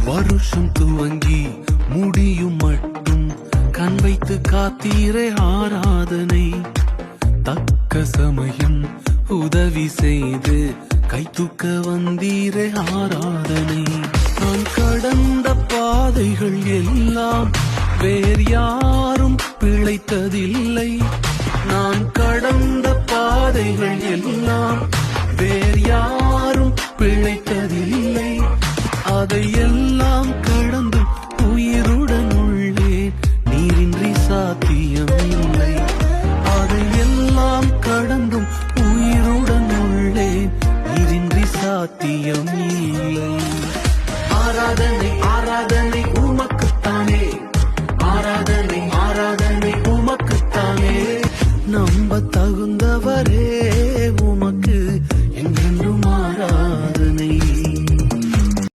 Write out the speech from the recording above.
வருஷம் துவங்கி முடியும் மட்டும் கண் வைத்து காத்தீரே ஆராதனை. தக்க சமயம் உதவி செய்து கை தூக்க வந்தீரே ஆராதனை. நான் கடந்த பாதைகள் எல்லாம் வேறு யாரும் பிழைத்ததில்லை. நான் கடந்த பாதைகள் எல்லாம் வேறு யாரும் பிழைத்த